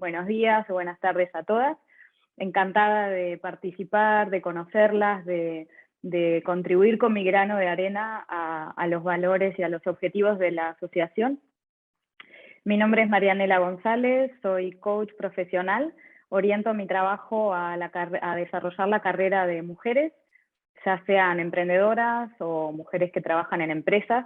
buenos días o buenas tardes a todas. Encantada de participar, de conocerlas, de contribuir con mi grano de arena a los valores y a los objetivos de la asociación. Mi nombre es Marianela González, soy coach profesional, oriento mi trabajo a desarrollar la carrera de mujeres, ya sean emprendedoras o mujeres que trabajan en empresas.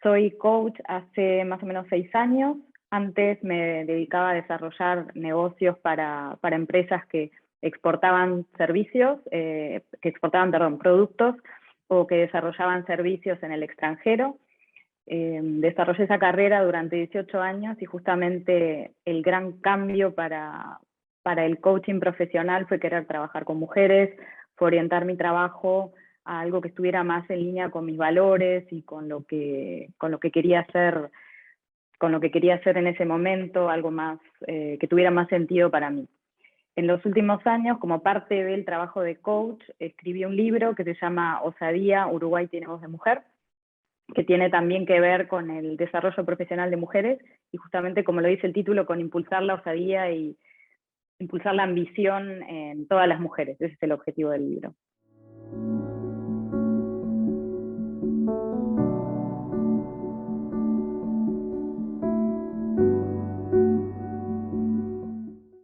Soy coach hace más o menos 6 años. Antes me dedicaba a desarrollar negocios para empresas que exportaban servicios, productos, o que desarrollaban servicios en el extranjero. Desarrollé esa carrera durante 18 años y justamente el gran cambio para el coaching profesional fue querer trabajar con mujeres, fue orientar mi trabajo a algo que estuviera más en línea con mis valores y con lo que quería hacer, en ese momento, algo más que tuviera más sentido para mí. En los últimos años, como parte del trabajo de coach, escribí un libro que se llama Osadía, Uruguay tiene voz de mujer, que tiene también que ver con el desarrollo profesional de mujeres y justamente, como lo dice el título, con impulsar la osadía y impulsar la ambición en todas las mujeres. Ese es el objetivo del libro.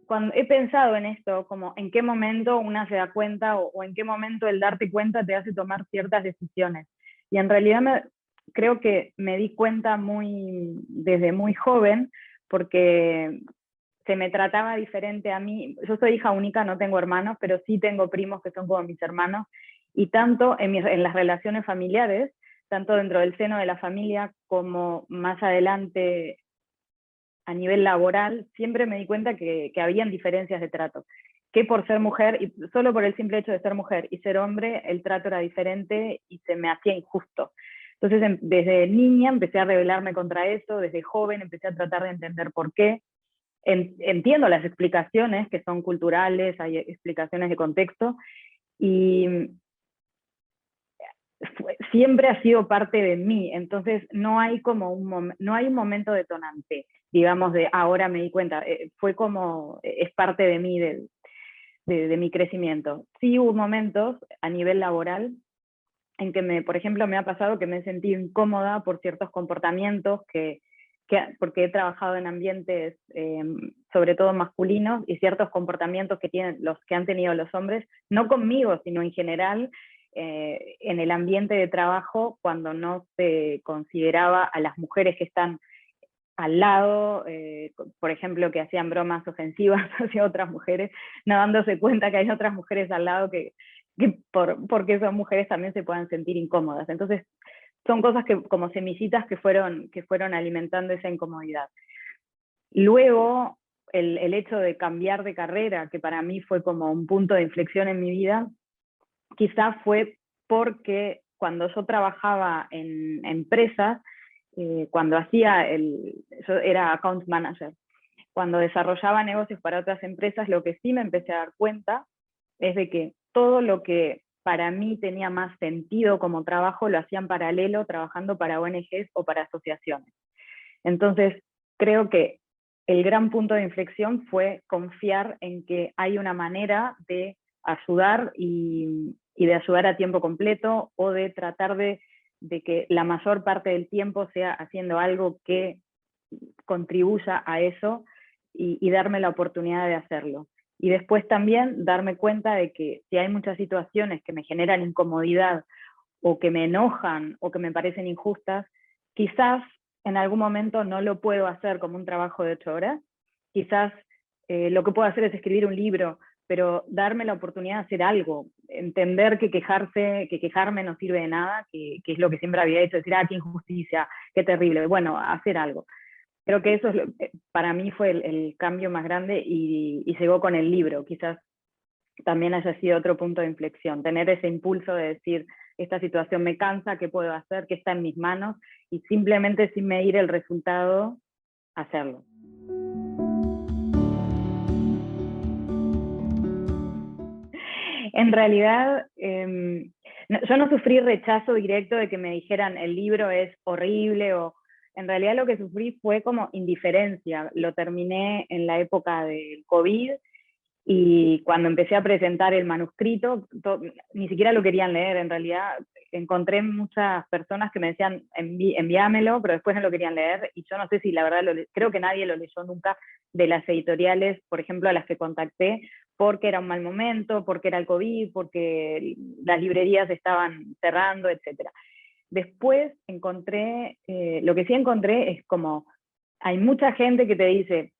Cuando he pensado en esto, como en qué momento una se da cuenta o en qué momento el darte cuenta te hace tomar ciertas decisiones. Y en realidad creo que me di cuenta desde muy joven, porque se me trataba diferente a mí. Yo soy hija única, no tengo hermanos, pero sí tengo primos que son como mis hermanos, y tanto en las relaciones familiares, tanto dentro del seno de la familia como más adelante a nivel laboral, siempre me di cuenta que habían diferencias de trato, que por ser mujer, y solo por el simple hecho de ser mujer y ser hombre, el trato era diferente y se me hacía injusto. Entonces, desde niña empecé a rebelarme contra eso, desde joven empecé a tratar de entender por qué. Entiendo las explicaciones que son culturales, hay explicaciones de contexto, y siempre ha sido parte de mí. Entonces no hay un momento detonante, digamos, de ahora me di cuenta. Fue como, es parte de mí, de mi crecimiento. Sí hubo momentos a nivel laboral en que, por ejemplo, me ha pasado que me he sentido incómoda por ciertos comportamientos porque he trabajado en ambientes sobre todo masculinos, y ciertos comportamientos que tienen los que han tenido los hombres, no conmigo, sino en general, en el ambiente de trabajo, cuando no se consideraba a las mujeres que están al lado, por ejemplo, que hacían bromas ofensivas hacia otras mujeres, no dándose cuenta que hay otras mujeres al lado que porque son mujeres también se puedan sentir incómodas. Entonces, son cosas como semillitas que fueron alimentando esa incomodidad. Luego, el hecho de cambiar de carrera, que para mí fue como un punto de inflexión en mi vida, quizás fue porque cuando yo trabajaba en empresas, cuando yo era account manager, cuando desarrollaba negocios para otras empresas, lo que sí me empecé a dar cuenta es de que todo lo que para mí tenía más sentido como trabajo lo hacía en paralelo, trabajando para ONGs o para asociaciones. Entonces, creo que el gran punto de inflexión fue confiar en que hay una manera de ayudar y de ayudar a tiempo completo, o de tratar de que la mayor parte del tiempo sea haciendo algo que contribuya a eso, y darme la oportunidad de hacerlo. Y después también darme cuenta de que si hay muchas situaciones que me generan incomodidad, o que me enojan, o que me parecen injustas, quizás en algún momento no lo puedo hacer como un trabajo de 8 horas, quizás lo que puedo hacer es escribir un libro, pero darme la oportunidad de hacer algo, entender que quejarme no sirve de nada, que es lo que siempre había hecho, decir, qué injusticia, qué terrible, bueno, hacer algo. Creo que eso para mí fue el cambio más grande, y llegó con el libro. Quizás también haya sido otro punto de inflexión, tener ese impulso de decir, esta situación me cansa, ¿qué puedo hacer? ¿Qué está en mis manos? Y simplemente, sin medir el resultado, hacerlo. En realidad, yo no sufrí rechazo directo de que me dijeran el libro es horrible, o En realidad lo que sufrí fue como indiferencia. Lo terminé en la época del COVID y cuando empecé a presentar el manuscrito, ni siquiera lo querían leer. En realidad encontré muchas personas que me decían, envíamelo, pero después no lo querían leer. Y yo no sé si la verdad, creo que nadie lo leyó nunca de las editoriales, por ejemplo, a las que contacté, porque era un mal momento, porque era el COVID, porque las librerías estaban cerrando, etcétera. Después encontré, lo que sí encontré es como, hay mucha gente que te dice,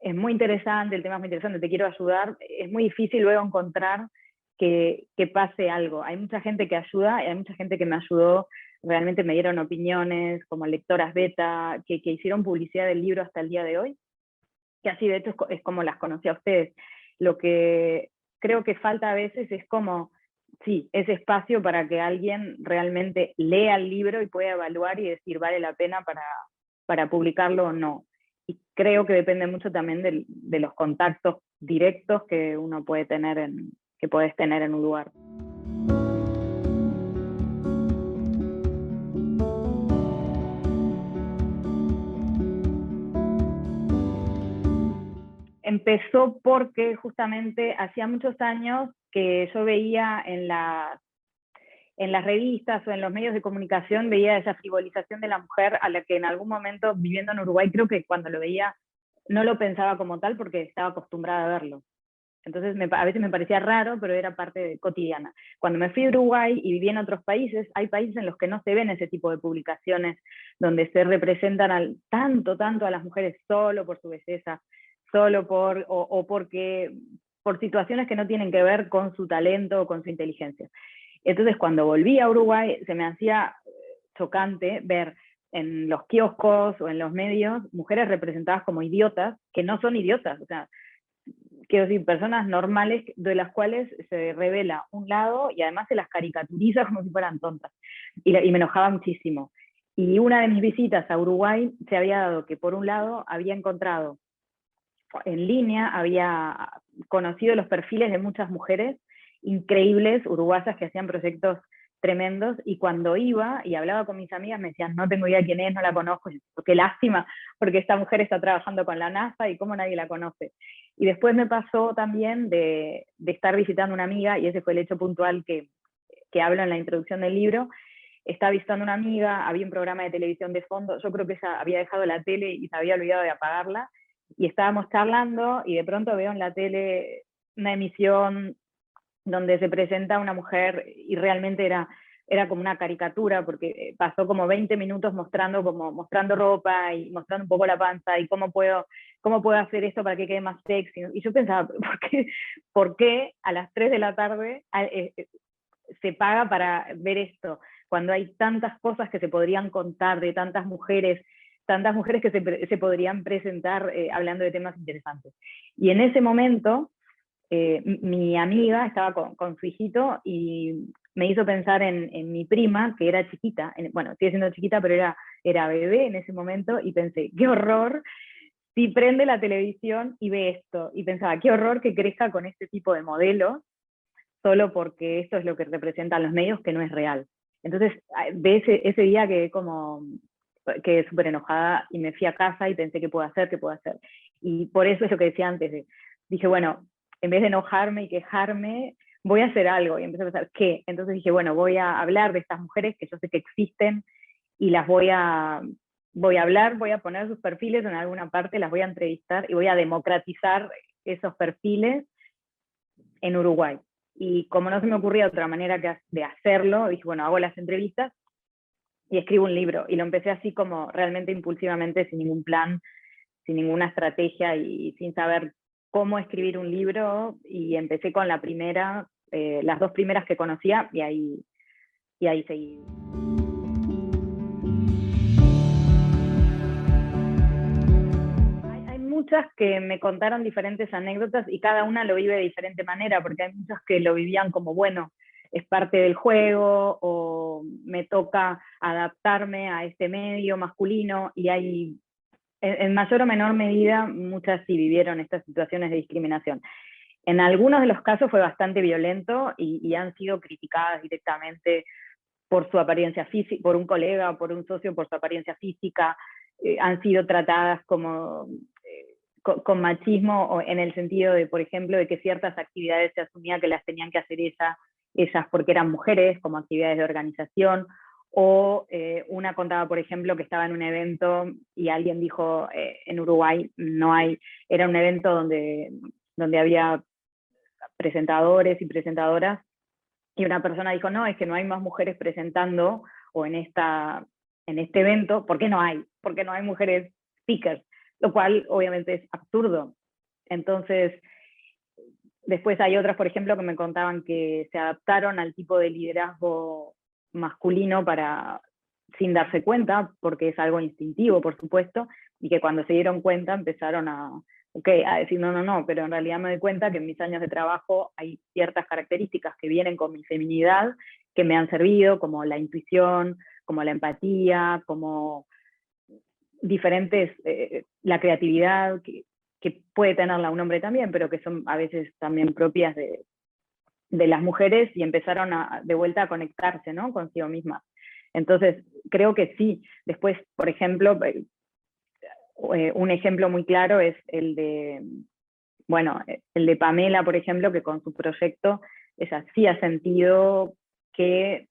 es muy interesante, el tema es muy interesante, te quiero ayudar, es muy difícil luego encontrar que pase algo. Hay mucha gente que ayuda y hay mucha gente que me ayudó, realmente me dieron opiniones, como lectoras beta, que hicieron publicidad del libro hasta el día de hoy, que así de hecho es como las conocí a ustedes. Lo que creo que falta a veces es como, sí, ese espacio para que alguien realmente lea el libro y pueda evaluar y decir vale la pena para publicarlo o no. Y creo que depende mucho también de los contactos directos que uno puede tener que puedes tener en un lugar. Empezó porque justamente hacía muchos años que yo veía en las revistas o en los medios de comunicación, veía esa frivolización de la mujer a la que en algún momento, viviendo en Uruguay, creo que cuando lo veía no lo pensaba como tal porque estaba acostumbrada a verlo. Entonces a veces me parecía raro, pero era parte cotidiana. Cuando me fui a Uruguay y viví en otros países, hay países en los que no se ven ese tipo de publicaciones, donde se representan tanto a las mujeres solo por su belleza, solo o porque por situaciones que no tienen que ver con su talento o con su inteligencia. Entonces, cuando volví a Uruguay, se me hacía chocante ver en los kioscos o en los medios mujeres representadas como idiotas, que no son idiotas, o sea, quiero decir, personas normales de las cuales se revela un lado y además se las caricaturiza como si fueran tontas. Y me enojaba muchísimo. Y una de mis visitas a Uruguay se había dado que, por un lado, había encontrado en línea, había conocido los perfiles de muchas mujeres increíbles, uruguayas, que hacían proyectos tremendos, y cuando iba y hablaba con mis amigas me decían, no tengo idea quién es, no la conozco, y yo, qué lástima, porque esta mujer está trabajando con la NASA y cómo nadie la conoce. Y después me pasó también de estar visitando una amiga, y ese fue el hecho puntual que hablo en la introducción del libro. Estaba visitando una amiga, había un programa de televisión de fondo, yo creo que ella había dejado la tele y se había olvidado de apagarla, y estábamos charlando y de pronto veo en la tele una emisión donde se presenta una mujer y realmente era como una caricatura, porque pasó como 20 minutos mostrando ropa y mostrando un poco la panza y cómo puedo hacer esto para que quede más sexy. Y yo pensaba, ¿por qué a las 3 de la tarde se paga para ver esto? Cuando hay tantas cosas que se podrían contar de tantas mujeres que se podrían presentar hablando de temas interesantes. Y en ese momento, mi amiga estaba con su hijito y me hizo pensar en mi prima, que era chiquita, bueno, sigue siendo chiquita, pero era bebé en ese momento, y pensé, qué horror si prende la televisión y ve esto. Y pensaba, qué horror que crezca con este tipo de modelos, solo porque esto es lo que representan los medios, que no es real. Entonces, de ese día quedé súper enojada y me fui a casa y pensé, ¿qué puedo hacer? ¿Qué puedo hacer? Y por eso es lo que decía antes, dije, bueno, en vez de enojarme y quejarme, voy a hacer algo. Y empecé a pensar, ¿qué? Entonces dije, bueno, voy a hablar de estas mujeres que yo sé que existen y las voy a hablar, voy a poner sus perfiles en alguna parte, las voy a entrevistar y voy a democratizar esos perfiles en Uruguay. Y como no se me ocurría otra manera de hacerlo, dije, bueno, hago las entrevistas y escribo un libro. Y lo empecé así como realmente impulsivamente, sin ningún plan, sin ninguna estrategia y sin saber cómo escribir un libro. Y empecé con las dos primeras que conocía, y ahí seguí. Hay muchas que me contaron diferentes anécdotas y cada una lo vive de diferente manera, porque hay muchas que lo vivían como, bueno, es parte del juego, o me toca adaptarme a este medio masculino, y hay, en mayor o menor medida, muchas sí vivieron estas situaciones de discriminación. En algunos de los casos fue bastante violento y han sido criticadas directamente por su apariencia física, por un colega o por un socio por su apariencia física, han sido tratadas como con machismo, o en el sentido de, por ejemplo, de que ciertas actividades se asumía que las tenían que hacer ellas porque eran mujeres, como actividades de organización, o una contaba, por ejemplo, que estaba en un evento y alguien dijo, en Uruguay no hay, era un evento donde había presentadores y presentadoras, y una persona dijo, no, es que no hay más mujeres presentando, o en este evento, ¿por qué no hay? Porque no hay mujeres speakers, lo cual obviamente es absurdo. Entonces, después hay otras, por ejemplo, que me contaban que se adaptaron al tipo de liderazgo masculino sin darse cuenta, porque es algo instintivo, por supuesto, y que cuando se dieron cuenta empezaron a decir, no, pero en realidad me doy cuenta que en mis años de trabajo hay ciertas características que vienen con mi feminidad que me han servido, como la intuición, como la empatía, como diferentes, la creatividad, que puede tenerla un hombre también, pero que son a veces también propias de las mujeres, y empezaron de vuelta a conectarse, ¿no?, consigo mismas. Entonces, creo que sí. Después, por ejemplo, un ejemplo muy claro es el de Pamela, por ejemplo, que con su proyecto ella sí ha sentido que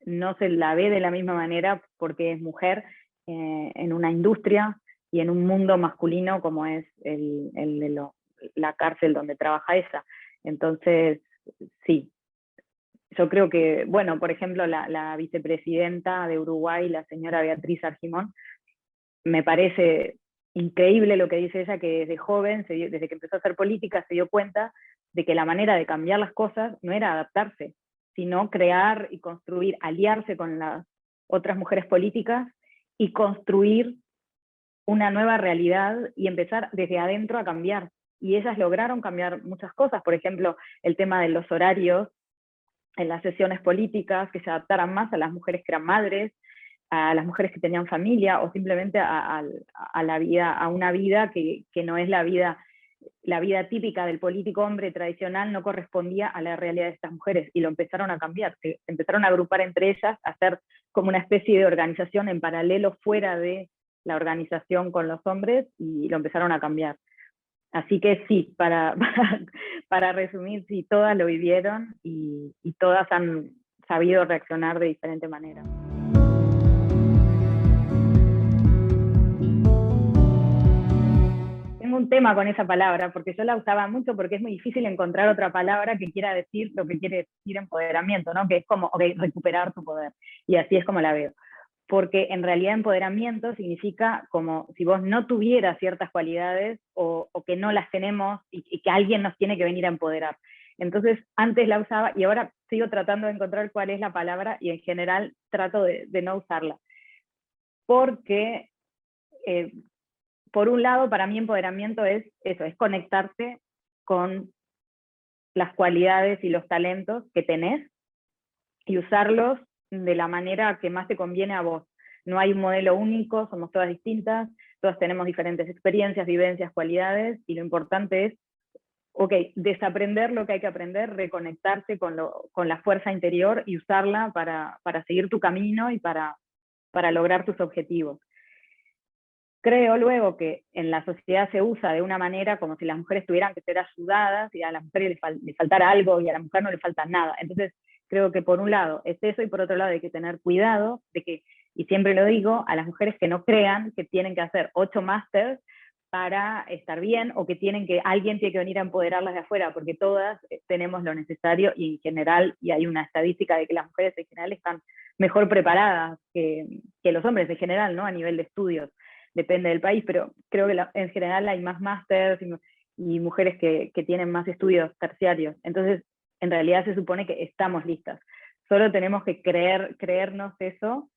no se la ve de la misma manera porque es mujer en una industria y en un mundo masculino como es la cárcel donde trabaja ella. Entonces, sí, yo creo que, bueno, por ejemplo, la vicepresidenta de Uruguay, la señora Beatriz Argimón, me parece increíble lo que dice ella, que desde joven, desde que empezó a hacer política, se dio cuenta de que la manera de cambiar las cosas no era adaptarse, sino crear y construir, aliarse con las otras mujeres políticas y construir una nueva realidad y empezar desde adentro a cambiar. Y ellas lograron cambiar muchas cosas, por ejemplo, el tema de los horarios en las sesiones políticas, que se adaptaran más a las mujeres que eran madres, a las mujeres que tenían familia, o simplemente a la vida, a una vida que no es la vida típica del político hombre tradicional, no correspondía a la realidad de estas mujeres, y lo empezaron a cambiar, se empezaron a agrupar entre ellas, a hacer como una especie de organización en paralelo fuera de la organización con los hombres, y lo empezaron a cambiar. Así que sí, para resumir, sí, todas lo vivieron y todas han sabido reaccionar de diferente manera. Tengo un tema con esa palabra, porque yo la usaba mucho porque es muy difícil encontrar otra palabra que quiera decir lo que quiere decir empoderamiento, ¿no? Que es como, okay, recuperar tu poder. Y así es como la veo. Porque en realidad empoderamiento significa como si vos no tuvieras ciertas cualidades o que no las tenemos y que alguien nos tiene que venir a empoderar. Entonces, antes la usaba y ahora sigo tratando de encontrar cuál es la palabra, y en general trato de no usarla. Porque por un lado, para mí empoderamiento es eso, es conectarse con las cualidades y los talentos que tenés y usarlos de la manera que más te conviene a vos. No hay un modelo único, somos todas distintas, todas tenemos diferentes experiencias, vivencias, cualidades, y lo importante es, desaprender lo que hay que aprender, reconectarse con la fuerza interior y usarla para seguir tu camino y para lograr tus objetivos. Creo luego que en la sociedad se usa de una manera como si las mujeres tuvieran que ser ayudadas y a las mujeres les faltara algo y a la mujer no le falta nada. Entonces, creo que por un lado es eso, y por otro lado hay que tener cuidado de que, y siempre lo digo, a las mujeres que no crean que tienen que hacer 8 másters para estar bien, o que alguien tiene que venir a empoderarlas de afuera, porque todas tenemos lo necesario, y en general, y hay una estadística de que las mujeres en general están mejor preparadas que los hombres en general, ¿no? A nivel de estudios. Depende del país, pero creo que en general hay más másters y mujeres que tienen más estudios terciarios. Entonces, en realidad se supone que estamos listas. Solo tenemos que creernos eso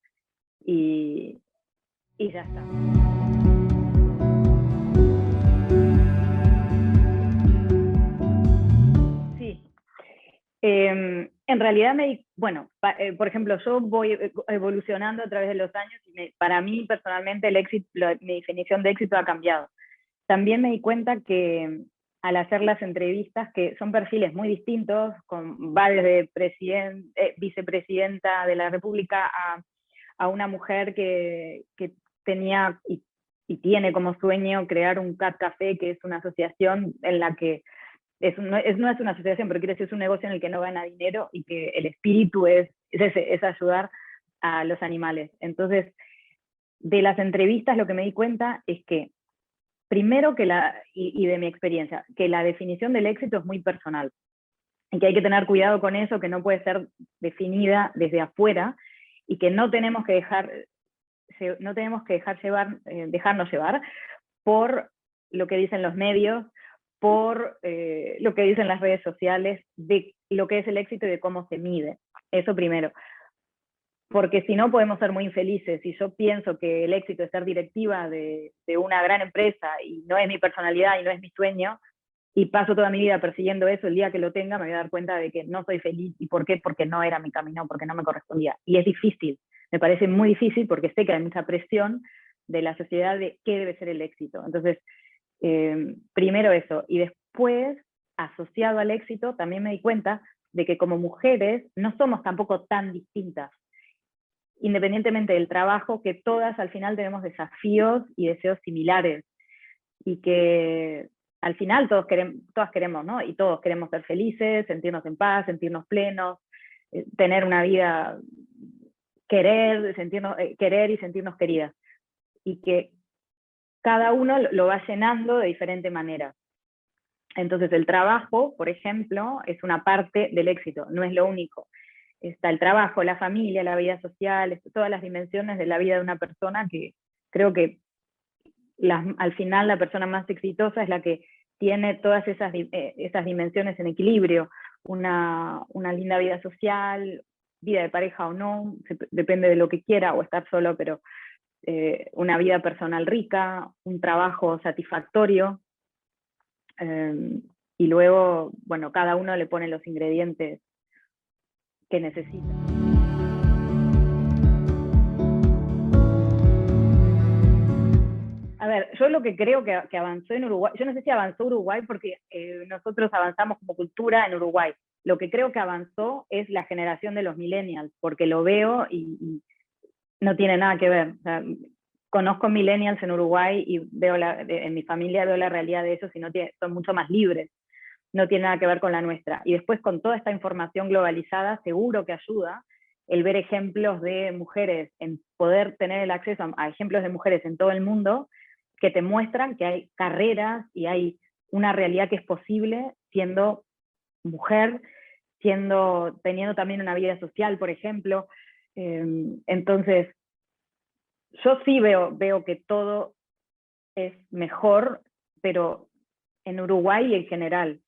y ya está. Sí. En realidad, por ejemplo, yo voy evolucionando a través de los años y para mí personalmente el éxito, mi definición de éxito ha cambiado. También me di cuenta que al hacer las entrevistas, que son perfiles muy distintos, va desde vicepresidenta de la República a una mujer que tenía y tiene como sueño crear un Cat Café, que es una asociación en la que no es una asociación, pero quiere decir es un negocio en el que no gana dinero y que el espíritu es ayudar a los animales. Entonces, de las entrevistas lo que me di cuenta es que, primero y de mi experiencia, que la definición del éxito es muy personal y que hay que tener cuidado con eso, que no puede ser definida desde afuera y que no tenemos que dejarnos llevar por lo que dicen los medios, por lo que dicen las redes sociales, de lo que es el éxito y de cómo se mide. Eso primero. Porque si no podemos ser muy infelices. Si yo pienso que el éxito es ser directiva de una gran empresa y no es mi personalidad y no es mi sueño, y paso toda mi vida persiguiendo eso, el día que lo tenga me voy a dar cuenta de que no soy feliz. ¿Y por qué? Porque no era mi camino, porque no me correspondía. Y es difícil, me parece muy difícil porque sé que hay mucha presión de la sociedad de qué debe ser el éxito. Entonces, primero eso. Y después, asociado al éxito, también me di cuenta de que como mujeres no somos tampoco tan distintas, independientemente del trabajo, que todas al final tenemos desafíos y deseos similares, y que al final todas queremos, ¿no? Y todos queremos ser felices, sentirnos en paz, sentirnos plenos, tener una vida, querer y sentirnos queridas. Y que cada uno lo va llenando de diferente manera. Entonces el trabajo, por ejemplo, es una parte del éxito, no es lo único. Está el trabajo, la familia, la vida social, todas las dimensiones de la vida de una persona, que creo que al final la persona más exitosa es la que tiene todas esas dimensiones en equilibrio. Una linda vida social, vida de pareja o no, depende de lo que quiera, o estar solo, pero una vida personal rica, un trabajo satisfactorio, y luego, bueno, cada uno le pone los ingredientes que necesita. A ver, yo lo que creo que avanzó en Uruguay, yo no sé si avanzó Uruguay porque nosotros avanzamos como cultura en Uruguay. Lo que creo que avanzó es la generación de los millennials, porque lo veo y no tiene nada que ver. O sea, conozco millennials en Uruguay y en mi familia veo la realidad de ellos y son mucho más libres. No tiene nada que ver con la nuestra. Y después, con toda esta información globalizada, seguro que ayuda el ver ejemplos de mujeres, en poder tener el acceso a ejemplos de mujeres en todo el mundo, que te muestran que hay carreras y hay una realidad que es posible siendo mujer, teniendo también una vida social, por ejemplo. Entonces, yo sí veo que todo es mejor, pero en Uruguay y en general,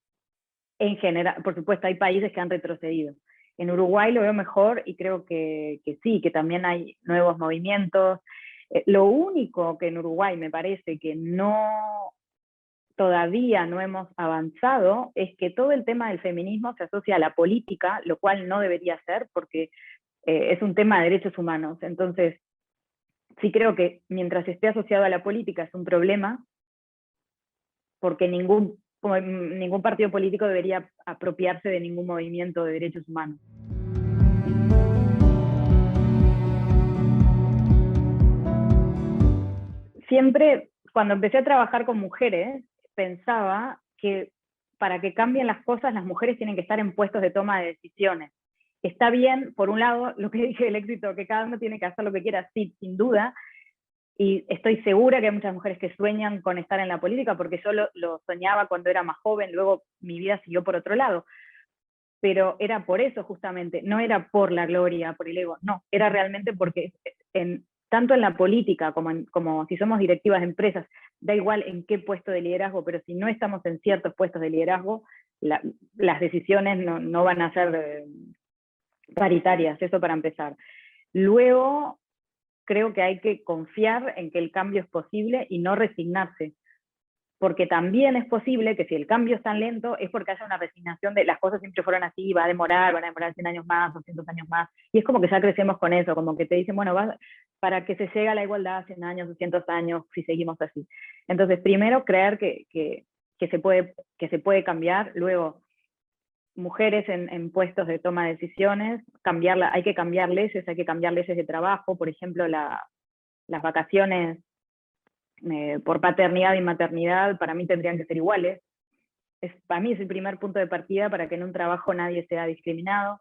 por supuesto, hay países que han retrocedido. En Uruguay lo veo mejor y creo que sí, que también hay nuevos movimientos. Lo único que en Uruguay me parece que todavía no hemos avanzado es que todo el tema del feminismo se asocia a la política, lo cual no debería ser porque es un tema de derechos humanos. Entonces, sí creo que mientras esté asociado a la política es un problema, porque ningún partido político debería apropiarse de ningún movimiento de derechos humanos. Siempre, cuando empecé a trabajar con mujeres, pensaba que para que cambien las cosas, las mujeres tienen que estar en puestos de toma de decisiones. Está bien, por un lado, lo que dije del éxito, que cada uno tiene que hacer lo que quiera, sí, sin duda, y estoy segura que hay muchas mujeres que sueñan con estar en la política, porque yo lo soñaba cuando era más joven, luego mi vida siguió por otro lado. Pero era por eso justamente, no era por la gloria, por el ego, no, era realmente porque tanto en la política como si somos directivas de empresas, da igual en qué puesto de liderazgo, pero si no estamos en ciertos puestos de liderazgo, las decisiones no van a ser paritarias, eso para empezar. Luego, creo que hay que confiar en que el cambio es posible y no resignarse, porque también es posible que si el cambio es tan lento es porque haya una resignación de las cosas siempre fueron así, van a demorar 100 años más, 200 años más, y es como que ya crecemos con eso, como que te dicen, bueno, para que se llegue a la igualdad 100 años, 200 años, si seguimos así. Entonces, primero, creer que que se puede cambiar. Luego, mujeres en puestos de toma de decisiones, hay que cambiar leyes de trabajo, por ejemplo, las vacaciones por paternidad y maternidad para mí tendrían que ser iguales. Para mí es el primer punto de partida para que en un trabajo nadie sea discriminado.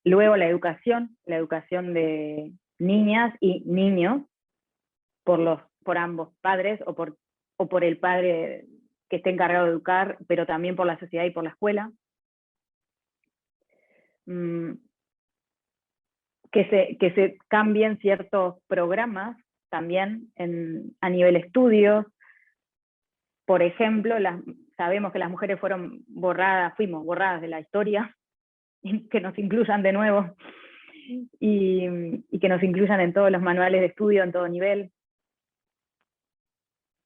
Luego la educación de niñas y niños por ambos padres o por el padre que esté encargado de educar, pero también por la sociedad y por la escuela. Que se cambien ciertos programas también a nivel estudios. Por ejemplo, sabemos que las mujeres fuimos borradas de la historia, que nos incluyan de nuevo y que nos incluyan en todos los manuales de estudio, en todo nivel.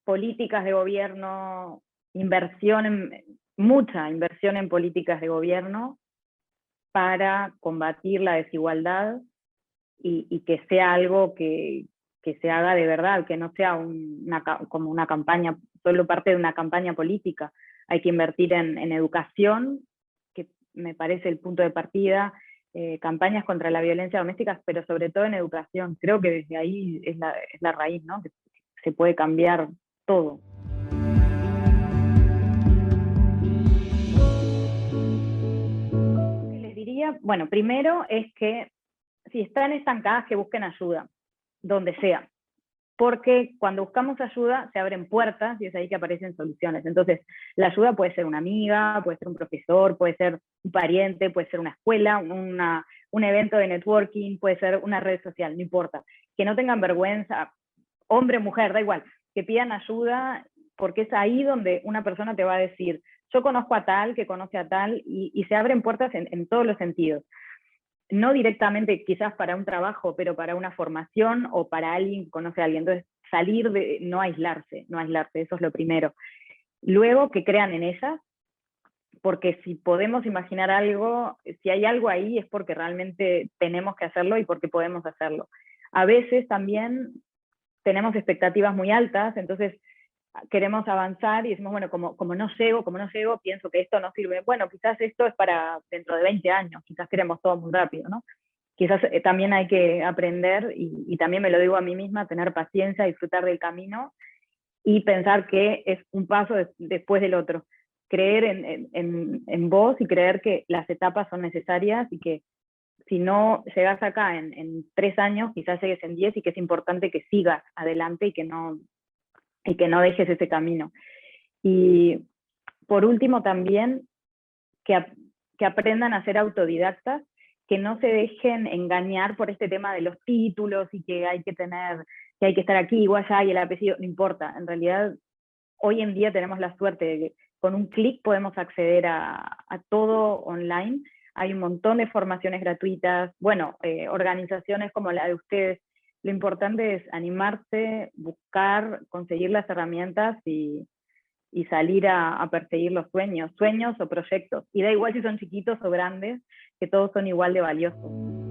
Políticas de gobierno, mucha inversión en políticas de gobierno para combatir la desigualdad y que sea algo que se haga de verdad, que no sea como una campaña, solo parte de una campaña política. Hay que invertir en educación, que me parece el punto de partida, campañas contra la violencia doméstica, pero sobre todo en educación. Creo que desde ahí es la raíz, ¿no? Que se puede cambiar todo. Lo que les diría, bueno, primero es que si están estancadas, que busquen ayuda, donde sea. Porque cuando buscamos ayuda se abren puertas y es ahí que aparecen soluciones. Entonces, la ayuda puede ser una amiga, puede ser un profesor, puede ser un pariente, puede ser una escuela, un evento de networking, puede ser una red social, no importa. Que no tengan vergüenza, hombre, mujer, da igual, que pidan ayuda, porque es ahí donde una persona te va a decir, yo conozco a tal, que conoce a tal, y se abren puertas en todos los sentidos. No directamente quizás para un trabajo, pero para una formación o para alguien que conoce a alguien. Entonces, no aislarse, eso es lo primero. Luego, que crean en ellas, porque si podemos imaginar algo, si hay algo ahí es porque realmente tenemos que hacerlo y porque podemos hacerlo. A veces también tenemos expectativas muy altas, entonces queremos avanzar y decimos, bueno, como no llego, pienso que esto no sirve. Bueno, quizás esto es para dentro de 20 años, quizás queremos todo muy rápido, ¿no? Quizás también hay que aprender, y también me lo digo a mí misma, tener paciencia, disfrutar del camino y pensar que es un paso después del otro. Creer en vos y creer que las etapas son necesarias y que si no llegas acá en 3 años, quizás llegues en 10 y que es importante que sigas adelante y que no dejes ese camino. Y por último también, que aprendan a ser autodidactas, que no se dejen engañar por este tema de los títulos y que hay que estar aquí o allá y el apellido, no importa. En realidad, hoy en día tenemos la suerte de que con un clic podemos acceder a todo online. Hay un montón de formaciones gratuitas, bueno, organizaciones como la de ustedes. Lo importante es animarse, buscar, conseguir las herramientas y salir a perseguir los sueños o proyectos. Y da igual si son chiquitos o grandes, que todos son igual de valiosos.